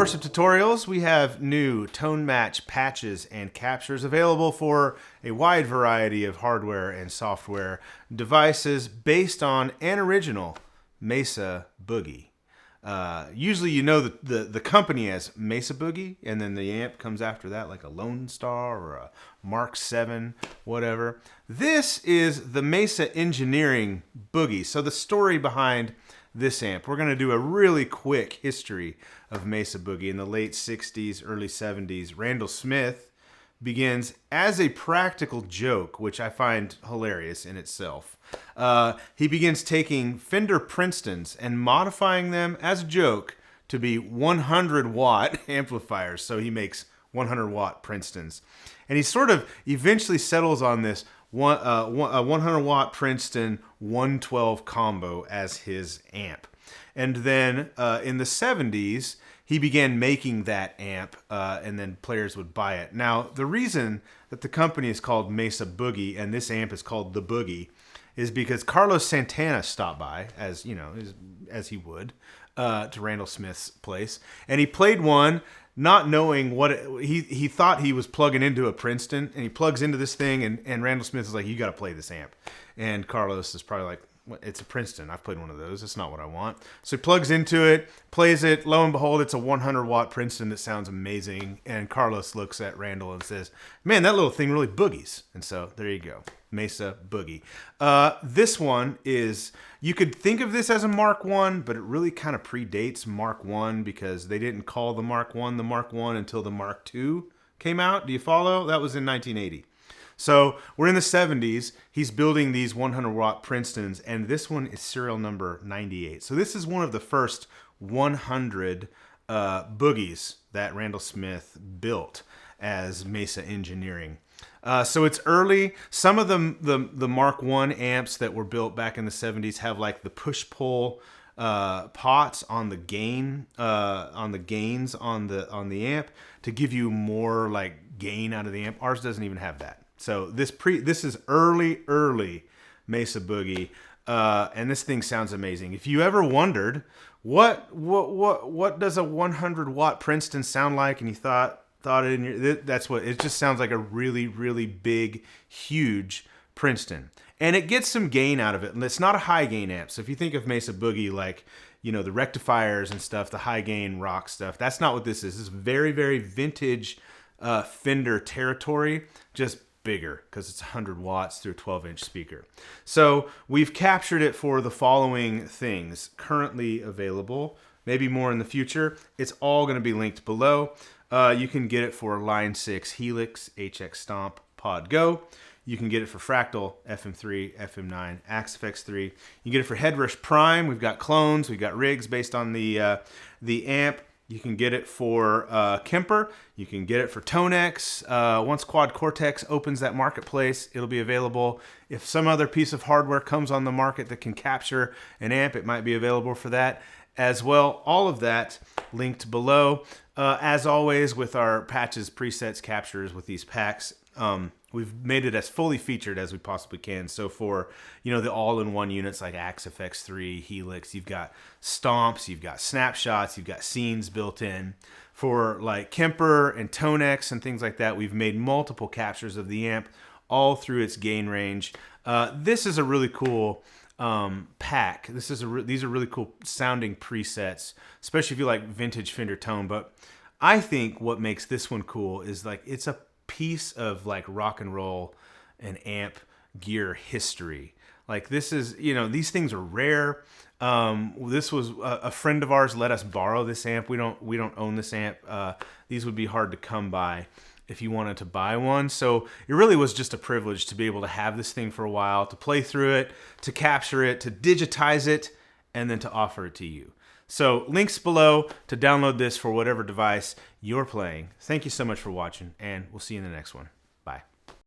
course of tutorials, we have new tone match patches and captures available for a wide variety of hardware and software devices based on an original Mesa Boogie. Usually you know the company as Mesa Boogie, and then the amp comes after that, like a Lone Star or a Mark 7, whatever. This is the Mesa Engineering Boogie. So the story behind this amp, we're going to do a really quick history of Mesa Boogie. In the late 60s, early 70s, Randall Smith begins as a practical joke, which I find hilarious in itself. He begins taking Fender Princetons and modifying them as a joke to be 100-watt amplifiers. So he makes 100-watt Princetons. And he sort of eventually settles on this 100-watt Princeton 112 combo as his amp. And then in the 70s, he began making that amp, and then players would buy it. Now, the reason that the company is called Mesa Boogie and this amp is called the Boogie is because Carlos Santana stopped by, as you know, as he would, to Randall Smith's place, and he played one, not knowing what he thought he was plugging into a Princeton, and he plugs into this thing, and Randall Smith is like, "You got to play this amp," and Carlos is probably like, "It's a Princeton. I've played one of those. It's not what I want." So he plugs into it, plays it. Lo and behold, it's a 100-watt Princeton that sounds amazing. And Carlos looks at Randall and says, "Man, that little thing really boogies." And so there you go, Mesa Boogie. This one is, you could think of this as a Mark 1, but it really kind of predates Mark 1 because they didn't call the Mark 1 until the Mark 2 came out. Do you follow? That was in 1980. So we're in the 70s. He's building these 100-watt Princetons, and this one is serial number 98. So this is one of the first 100 boogies that Randall Smith built as Mesa Engineering. So it's early. Some of the Mark 1 amps that were built back in the 70s have like the push-pull pots on the gains on the amp to give you more like gain out of the amp. Ours doesn't even have that. So this is early Mesa Boogie, and this thing sounds amazing. If you ever wondered what does a 100-watt Princeton sound like, and you thought it in your, that's what it just sounds like, a really big, huge Princeton, and it gets some gain out of it. And it's not a high gain amp. So if you think of Mesa Boogie like, you know, the rectifiers and stuff, the high gain rock stuff, that's not what this is. This is very vintage Fender territory, just bigger because it's 100 watts through a 12-inch speaker. So we've captured it for the following things currently available, maybe more in the future. It's all going to be linked below. You can get it for Line 6 Helix, HX Stomp, Pod Go. You can get it for Fractal, FM3, FM9, Axe-FX III. You can get it for Headrush Prime. We've got clones. We've got rigs based on the amp. You can get it for Kemper. You can get it for TONEX. Once Quad Cortex opens that marketplace, it'll be available. If some other piece of hardware comes on the market that can capture an amp, it might be available for that as well. All of that linked below. As always, with our patches, presets, captures with these packs, we've made it as fully featured as we possibly can. So for, you know, the all-in-one units like Axe-FX III, Helix, you've got stomps, you've got snapshots, you've got scenes built in. For like Kemper and TONEX and things like that, we've made multiple captures of the amp all through its gain range. This is a really cool pack. These are really cool sounding presets, especially if you like vintage Fender tone. But I think what makes this one cool is like it's a piece of like rock and roll and amp gear history. Like this is, you know, these things are rare. This was a friend of ours let us borrow this amp. We don't own this amp. These would be hard to come by if you wanted to buy one. So it really was just a privilege to be able to have this thing for a while, to play through it, to capture it, to digitize it, and then to offer it to you. So links below to download this for whatever device you're playing. Thank you so much for watching, and we'll see you in the next one.